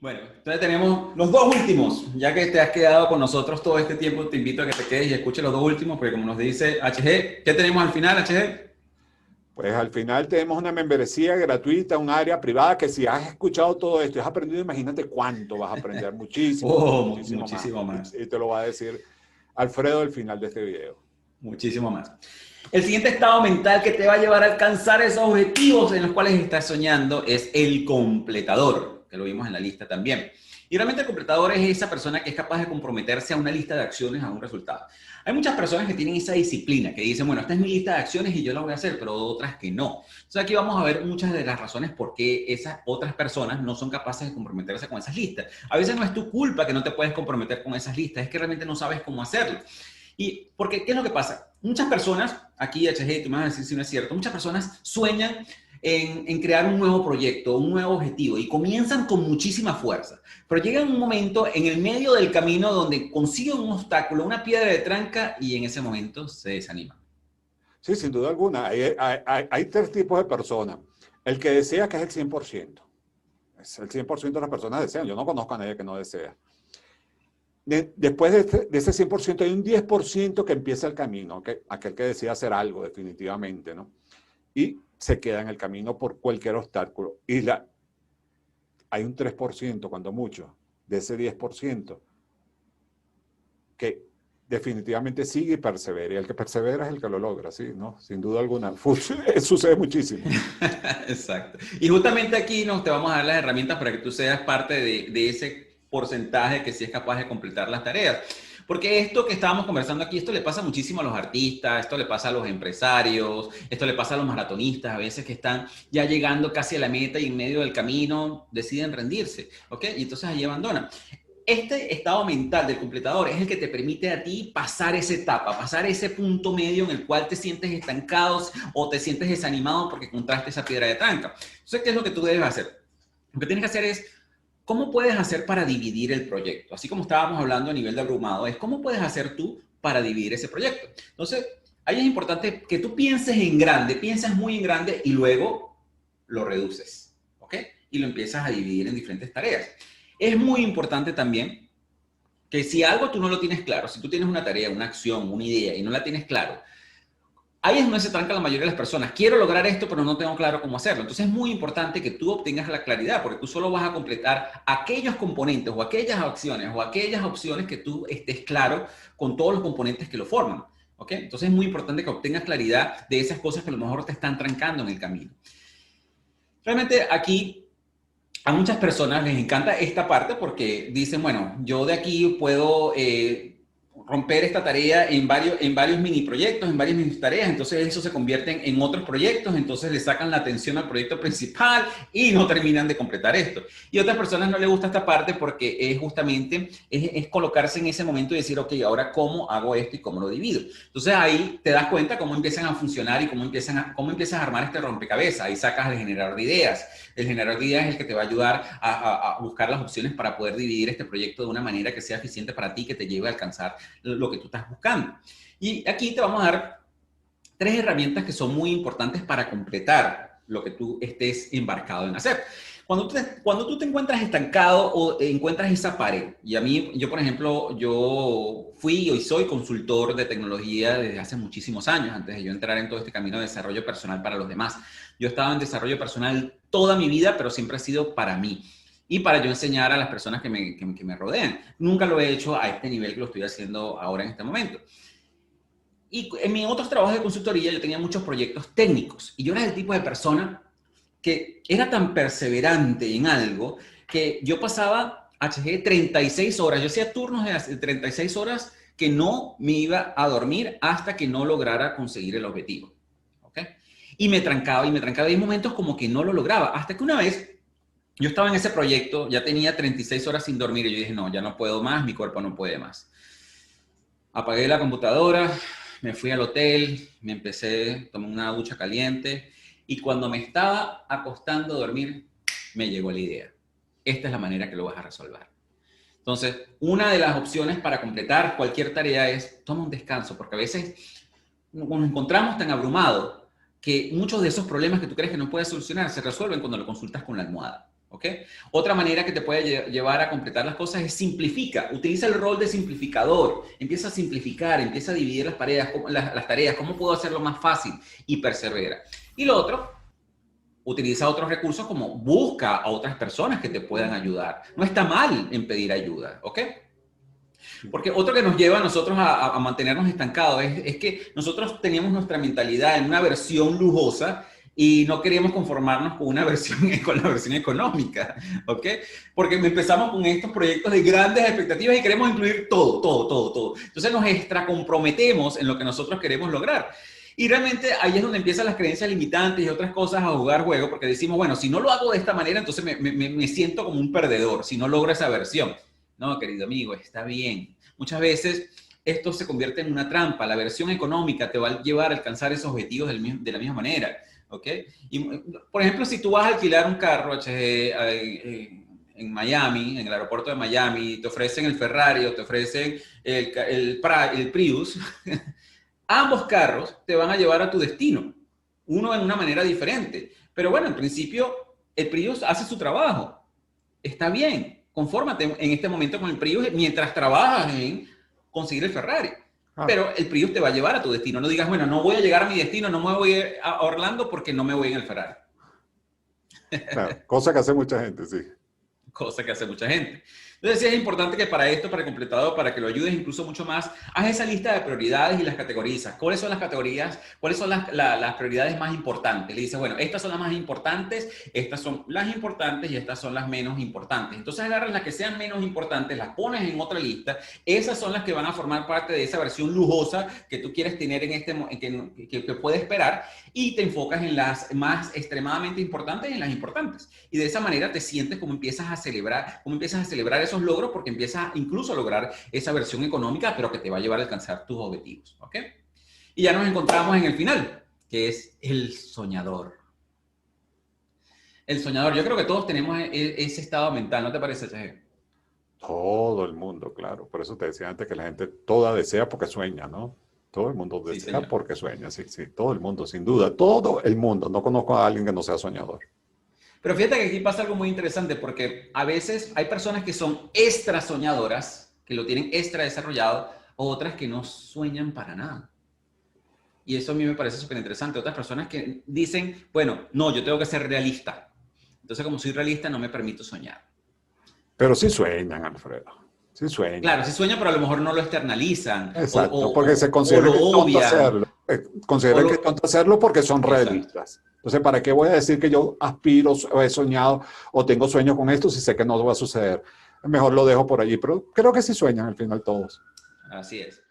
Bueno, entonces tenemos los dos últimos. Ya que te has quedado con nosotros todo este tiempo, te invito a que te quedes y escuches los dos últimos, porque como nos dice HG, ¿qué tenemos al final, HG? Pues al final tenemos una membresía gratuita, un área privada que si has escuchado todo esto y has aprendido, imagínate cuánto vas a aprender. Muchísimo, pero Oh, muchísimo más. muchísimo más. Y te lo va a decir Alfredo al final de este video. Muchísimo más. El siguiente estado mental que te va a llevar a alcanzar esos objetivos en los cuales estás soñando es el completador, que lo vimos en la lista también. Y realmente el completador es esa persona que es capaz de comprometerse a una lista de acciones, a un resultado. Hay muchas personas que tienen esa disciplina, que dicen, bueno, esta es mi lista de acciones y yo la voy a hacer, pero otras que no. Entonces aquí vamos a ver muchas de las razones por qué esas otras personas no son capaces de comprometerse con esas listas. A veces no es tu culpa que no te puedes comprometer con esas listas, es que realmente no sabes cómo hacerlo. Y porque, ¿qué es lo que pasa? Muchas personas, aquí HG, tú me vas a decir si no es cierto, muchas personas sueñan en crear un nuevo proyecto, un nuevo objetivo y comienzan con muchísima fuerza. Pero llega un momento en el medio del camino donde consiguen un obstáculo, una piedra de tranca y en ese momento se desaniman. Sí, sin duda alguna. Hay tres tipos de personas. El que desea, que es el 100%. El 100% de las personas desean. Yo no conozco a nadie que no desea. Después de ese 100% hay un 10% que empieza el camino, aquel que decide hacer algo definitivamente, ¿no? Y se queda en el camino por cualquier obstáculo. Hay un 3%, cuando mucho, de ese 10%, que definitivamente sigue y persevera. Y el que persevera es el que lo logra, ¿sí? ¿No? Sin duda alguna. Sucede muchísimo. Exacto. Y justamente aquí te vamos a dar las herramientas para que tú seas parte de ese porcentaje que sí es capaz de completar las tareas. Porque esto que estábamos conversando aquí, esto le pasa muchísimo a los artistas, esto le pasa a los empresarios, esto le pasa a los maratonistas, a veces que están ya llegando casi a la meta y en medio del camino deciden rendirse, ¿ok? Y entonces allí abandonan. Este estado mental del completador es el que te permite a ti pasar esa etapa, pasar ese punto medio en el cual te sientes estancado o te sientes desanimado porque encontraste esa piedra de tranca. Entonces, ¿qué es lo que tú debes hacer? Lo que tienes que hacer es, ¿cómo puedes hacer para dividir el proyecto? Así como estábamos hablando a nivel de abrumado, es cómo puedes hacer tú para dividir ese proyecto. Entonces, ahí es importante que tú pienses en grande, piensas muy en grande y luego lo reduces, ¿ok? Y lo empiezas a dividir en diferentes tareas. Es muy importante también que si algo tú no lo tienes claro, si tú tienes una tarea, una acción, una idea y no la tienes claro, ahí es donde se tranca la mayoría de las personas. Quiero lograr esto, pero no tengo claro cómo hacerlo. Entonces es muy importante que tú obtengas la claridad, porque tú solo vas a completar aquellos componentes o aquellas acciones o aquellas opciones que tú estés claro con todos los componentes que lo forman. ¿Ok? Entonces es muy importante que obtengas claridad de esas cosas que a lo mejor te están trancando en el camino. Realmente aquí a muchas personas les encanta esta parte porque dicen, bueno, yo de aquí puedo romper esta tarea en varios mini proyectos, en varias mini tareas, entonces eso se convierte en otros proyectos, entonces le sacan la atención al proyecto principal y no terminan de completar esto. Y a otras personas no les gusta esta parte porque es justamente, es colocarse en ese momento y decir, ok, ahora cómo hago esto y cómo lo divido. Entonces ahí te das cuenta cómo empiezan a funcionar y cómo empiezas a armar este rompecabezas. Ahí sacas el generador de ideas. El generador de ideas es el que te va a ayudar a buscar las opciones para poder dividir este proyecto de una manera que sea eficiente para ti, que te lleve a alcanzar lo que tú estás buscando. Y aquí te vamos a dar 3 herramientas que son muy importantes para completar lo que tú estés embarcado en hacer. Cuando tú te encuentras estancado o encuentras esa pared, y a mí, yo por ejemplo, yo fui y soy consultor de tecnología desde hace muchísimos años, antes de yo entrar en todo este camino de desarrollo personal para los demás. Yo estaba en desarrollo personal toda mi vida, pero siempre ha sido para mí y para yo enseñar a las personas que me rodean. Nunca lo he hecho a este nivel que lo estoy haciendo ahora en este momento. Y en mis otros trabajos de consultoría yo tenía muchos proyectos técnicos y yo era el tipo de persona que era tan perseverante en algo que yo pasaba, HG, 36 horas. Yo hacía turnos de 36 horas que no me iba a dormir hasta que no lograra conseguir el objetivo. ¿Ok? Y me trancaba y me trancaba. Y hay momentos como que no lo lograba. Hasta que una vez yo estaba en ese proyecto, ya tenía 36 horas sin dormir y yo dije, no, ya no puedo más, mi cuerpo no puede más. Apagué la computadora, me fui al hotel, tomé una ducha caliente y cuando me estaba acostando a dormir, me llegó la idea. Esta es la manera que lo vas a resolver. Entonces, una de las opciones para completar cualquier tarea es toma un descanso, porque a veces nos encontramos tan abrumados que muchos de esos problemas que tú crees que no puedes solucionar se resuelven cuando lo consultas con la almohada. ¿ok? Otra manera que te puede llevar a completar las cosas es simplifica. Utiliza el rol de simplificador. Empieza a simplificar, empieza a dividir las tareas. ¿Cómo puedo hacerlo más fácil? Y persevera. Y lo otro, utiliza otros recursos como busca a otras personas que te puedan ayudar. No está mal en pedir ayuda, ¿ok? Porque otro que nos lleva a nosotros a mantenernos estancados es que nosotros teníamos nuestra mentalidad en una versión lujosa y no queríamos conformarnos con la versión económica, ¿ok? Porque empezamos con estos proyectos de grandes expectativas y queremos incluir todo. Entonces nos extracomprometemos en lo que nosotros queremos lograr. Y realmente ahí es donde empiezan las creencias limitantes y otras cosas a jugar juego, porque decimos, bueno, si no lo hago de esta manera, entonces me siento como un perdedor, si no logro esa versión. No, querido amigo, está bien. Muchas veces esto se convierte en una trampa. La versión económica te va a llevar a alcanzar esos objetivos de la misma manera, ¿ok? Y, por ejemplo, si tú vas a alquilar un carro en Miami, en el aeropuerto de Miami, te ofrecen el Ferrari o te ofrecen el Prius, ambos carros te van a llevar a tu destino, uno en una manera diferente. Pero bueno, en principio, el Prius hace su trabajo. Está bien. Confórmate en este momento con el Prius mientras trabajas en conseguir el Ferrari. Pero el Prius te va a llevar a tu destino. No digas, bueno, no voy a llegar a mi destino, no me voy a Orlando porque no me voy en el Ferrari. Claro, cosa que hace mucha gente, sí. Cosa que hace mucha gente. Entonces, sí es importante que para esto, para el completador, para que lo ayudes incluso mucho más, haz esa lista de prioridades y las categorizas. ¿Cuáles son las categorías? ¿Cuáles son las prioridades más importantes? Le dices, bueno, estas son las más importantes, estas son las importantes y estas son las menos importantes. Entonces, agarras las que sean menos importantes, las pones en otra lista. Esas son las que van a formar parte de esa versión lujosa que tú quieres tener que puede esperar, y te enfocas en las más extremadamente importantes y en las importantes. Y de esa manera te sientes como empiezas a celebrar esos logros, porque empiezas incluso a lograr esa versión económica, pero que te va a llevar a alcanzar tus objetivos, ¿ok? Y ya nos encontramos en el final, que es el soñador. El soñador, yo creo que todos tenemos ese estado mental, ¿no te parece, Chaje? Todo el mundo, claro. Por eso te decía antes que la gente toda desea porque sueña, ¿no? Todo el mundo desea porque sueña, sí, todo el mundo, sin duda, todo el mundo. No conozco a alguien que no sea soñador. Pero fíjate que aquí pasa algo muy interesante, porque a veces hay personas que son extra soñadoras, que lo tienen extra desarrollado, o otras que no sueñan para nada. Y eso a mí me parece súper interesante. Otras personas que dicen, bueno, no, yo tengo que ser realista. Entonces, como soy realista, no me permito soñar. Pero sí sueñan, Alfredo. Sí sueñan. Claro, sí sueñan, pero a lo mejor no lo externalizan. Exacto, porque se considera que es tonto hacerlo. Consideran que es tonto hacerlo porque son realistas. Entonces, ¿para qué voy a decir que yo aspiro, o he soñado, o tengo sueños con esto si sé que no va a suceder? Mejor lo dejo por allí, pero creo que sí sueñan al final todos. Así es.